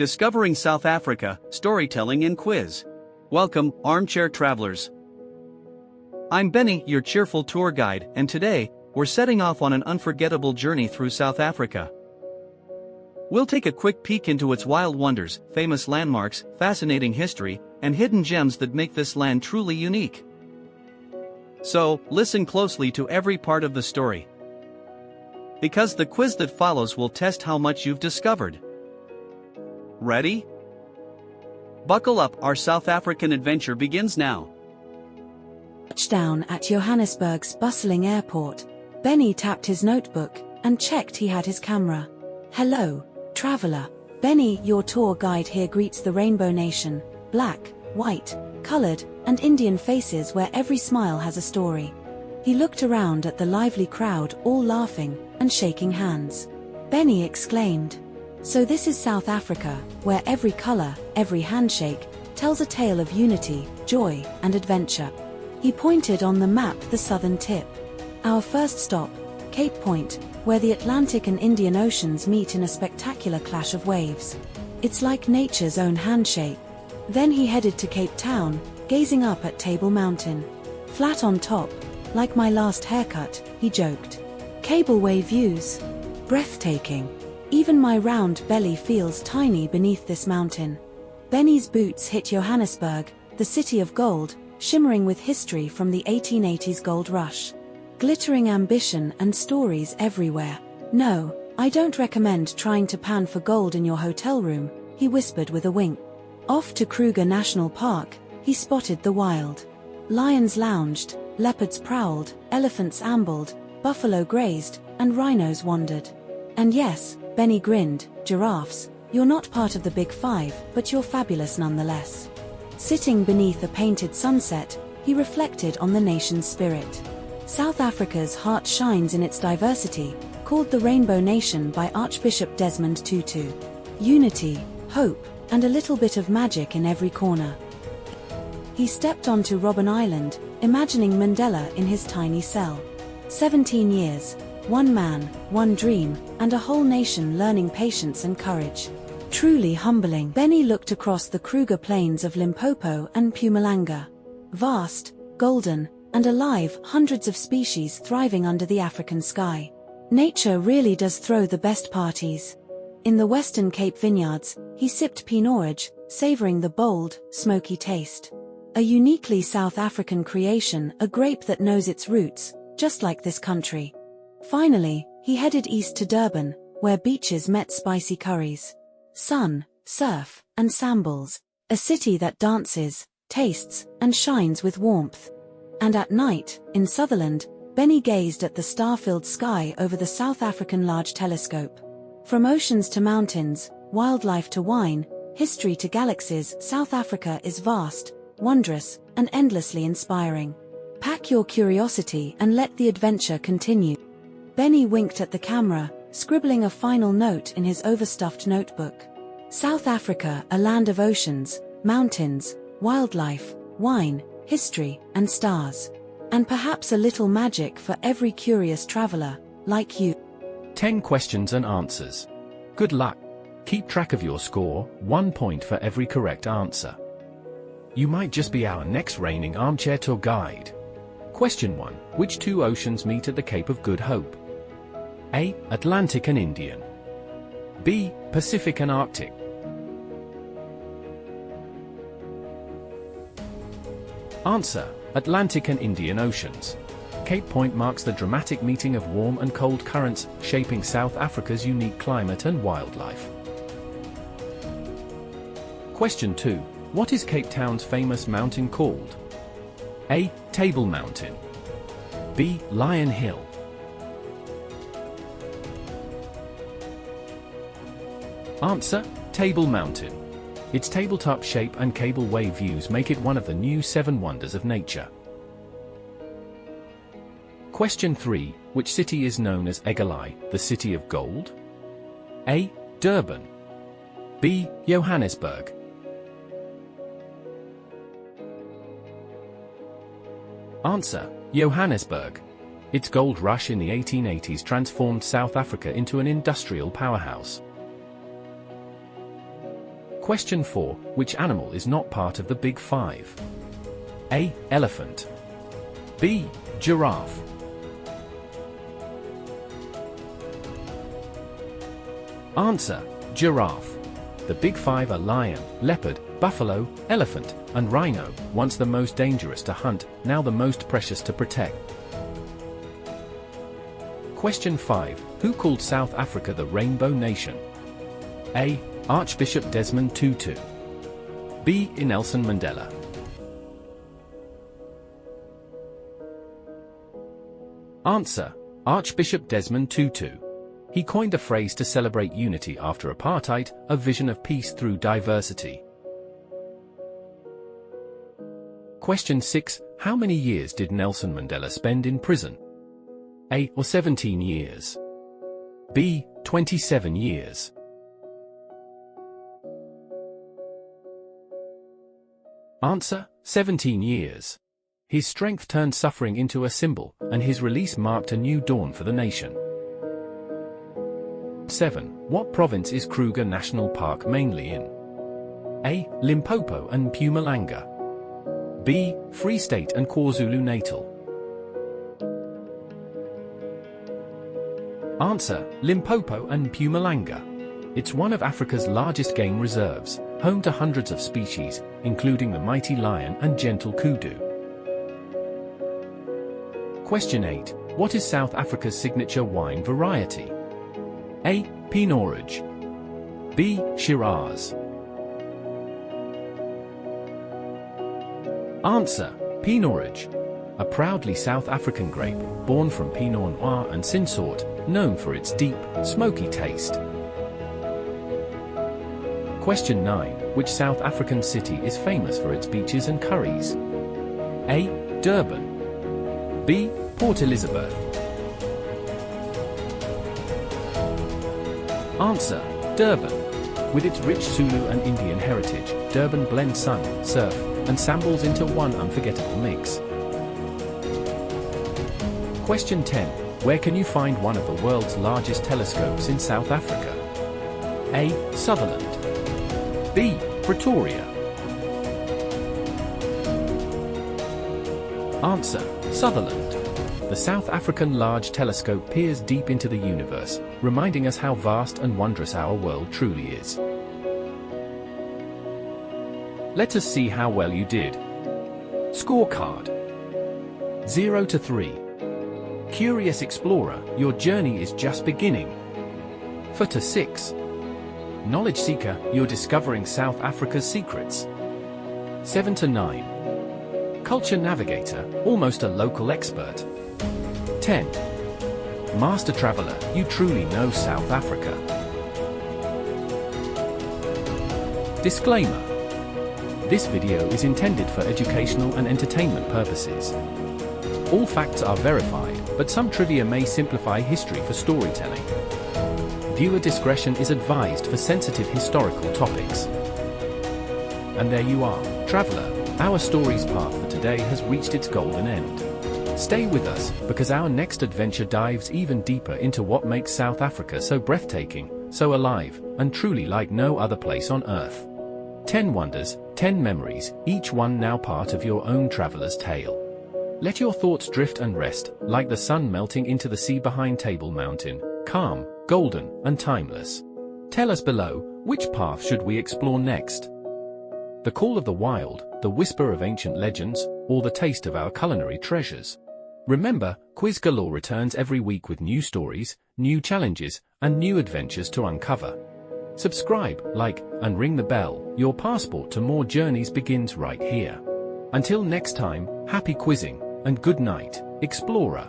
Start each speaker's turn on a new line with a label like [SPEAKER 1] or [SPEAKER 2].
[SPEAKER 1] Discovering South Africa, Storytelling and Quiz. Welcome, armchair travelers. I'm Benny, your cheerful tour guide, and today, we're setting off on an unforgettable journey through South Africa. We'll take a quick peek into its wild wonders, famous landmarks, fascinating history, and hidden gems that make this land truly unique. So, listen closely to every part of the story, because the quiz that follows will test how much you've discovered. Ready? Buckle up, our South African adventure begins now.
[SPEAKER 2] Touchdown at Johannesburg's bustling airport, Benny tapped his notebook and checked he had his camera. Hello, traveler. Benny, your tour guide here, greets the Rainbow Nation, black, white, colored, and Indian faces where every smile has a story. He looked around at the lively crowd, all laughing and shaking hands. Benny exclaimed, "So this is South Africa, where every color, every handshake, tells a tale of unity, joy, and adventure." He pointed on the map the southern tip. Our first stop, Cape Point, where the Atlantic and Indian Oceans meet in a spectacular clash of waves. It's like nature's own handshake. Then he headed to Cape Town, gazing up at Table Mountain. Flat on top, like my last haircut, he joked. Cableway views. Breathtaking. Even my round belly feels tiny beneath this mountain. Benny's boots hit Johannesburg, the city of gold, shimmering with history from the 1880s gold rush. Glittering ambition and stories everywhere. "No, I don't recommend trying to pan for gold in your hotel room," he whispered with a wink. Off to Kruger National Park, he spotted the wild. Lions lounged, leopards prowled, elephants ambled, buffalo grazed, and rhinos wandered. And yes, Benny grinned, giraffes, you're not part of the Big Five, but you're fabulous nonetheless. Sitting beneath a painted sunset, he reflected on the nation's spirit. South Africa's heart shines in its diversity, called the Rainbow Nation by Archbishop Desmond Tutu. Unity, hope, and a little bit of magic in every corner. He stepped onto Robben Island, imagining Mandela in his tiny cell. 17 years, one man, one dream, and a whole nation learning patience and courage. Truly humbling. Benny looked across the Kruger plains of Limpopo and Mpumalanga. Vast, golden, and alive, hundreds of species thriving under the African sky. Nature really does throw the best parties. In the Western Cape vineyards, he sipped Pinot, savoring the bold, smoky taste. A uniquely South African creation, a grape that knows its roots, just like this country. Finally, he headed east to Durban, where beaches met spicy curries. Sun, surf, and sambles. A city that dances, tastes, and shines with warmth. And at night, in Sutherland, Benny gazed at the star-filled sky over the South African Large Telescope. From oceans to mountains, wildlife to wine, history to galaxies, South Africa is vast, wondrous, and endlessly inspiring. Pack your curiosity and let the adventure continue. Benny winked at the camera, scribbling a final note in his overstuffed notebook. South Africa, a land of oceans, mountains, wildlife, wine, history, and stars. And perhaps a little magic for every curious traveler, like you.
[SPEAKER 3] 10 questions and answers. Good luck. Keep track of your score, 1 point for every correct answer. You might just be our next reigning armchair tour guide. Question 1. Which two oceans meet at the Cape of Good Hope? A. Atlantic and Indian. B. Pacific and Arctic. Answer: Atlantic and Indian Oceans. Cape Point marks the dramatic meeting of warm and cold currents, shaping South Africa's unique climate and wildlife. Question 2. What is Cape Town's famous mountain called? A. Table Mountain. B. Lion Hill. Answer: Table Mountain. Its tabletop shape and cableway views make it one of the new 7 wonders of nature. Question 3. Which city is known as Galore, the city of gold? A. Durban. B. Johannesburg. Answer: Johannesburg. Its gold rush in the 1880s transformed South Africa into an industrial powerhouse. Question 4. Which animal is not part of the Big Five? A. Elephant. B. Giraffe. Answer: giraffe. The Big Five are lion, leopard, buffalo, elephant, and rhino, once the most dangerous to hunt, now the most precious to protect. Question 5. Who called South Africa the Rainbow Nation? A. Archbishop Desmond Tutu. B. Nelson Mandela. Answer: Archbishop Desmond Tutu. He coined the phrase to celebrate unity after apartheid, a vision of peace through diversity. Question 6. How many years did Nelson Mandela spend in prison? A. 17 years. B. 27 years. Answer: 17 years. His strength turned suffering into a symbol, and his release marked a new dawn for the nation. 7. What province is Kruger National Park mainly in? A. Limpopo and Mpumalanga. B. Free State and KwaZulu-Natal. Answer: Limpopo and Mpumalanga. It's one of Africa's largest game reserves, home to hundreds of species, including the mighty lion and gentle kudu. Question 8. What is South Africa's signature wine variety? A. Pinot Rouge. B. Shiraz. Answer: Pinot Rouge. A proudly South African grape, born from Pinot Noir and Cinsault, known for its deep, smoky taste. Question 9. Which South African city is famous for its beaches and curries? A. Durban. B. Port Elizabeth. Answer: Durban. With its rich Zulu and Indian heritage, Durban blends sun, surf, and sambles into one unforgettable mix. Question 10. Where can you find one of the world's largest telescopes in South Africa? A. Sutherland. B. Pretoria. Answer: Sutherland. The South African Large Telescope peers deep into the universe, reminding us how vast and wondrous our world truly is. Let us see how well you did. Scorecard: 0 to 3. Curious Explorer, your journey is just beginning. 4 to 6. Knowledge Seeker, you're discovering South Africa's secrets. 7 to 9. Culture Navigator, almost a local expert. 10. Master Traveler, you truly know South Africa. Disclaimer: this video is intended for educational and entertainment purposes. All facts are verified, but some trivia may simplify history for storytelling. Viewer discretion is advised for sensitive historical topics. And there you are, traveler, our story's path for today has reached its golden end. Stay with us, because our next adventure dives even deeper into what makes South Africa so breathtaking, so alive, and truly like no other place on Earth. 10 wonders, 10 memories, each one now part of your own traveler's tale. Let your thoughts drift and rest, like the sun melting into the sea behind Table Mountain, calm, golden, and timeless. Tell us below, which path should we explore next? The call of the wild, the whisper of ancient legends, or the taste of our culinary treasures? Remember, Quiz Galore returns every week with new stories, new challenges, and new adventures to uncover. Subscribe, like, and ring the bell. Your passport to more journeys begins right here. Until next time, happy quizzing, and good night, explorer.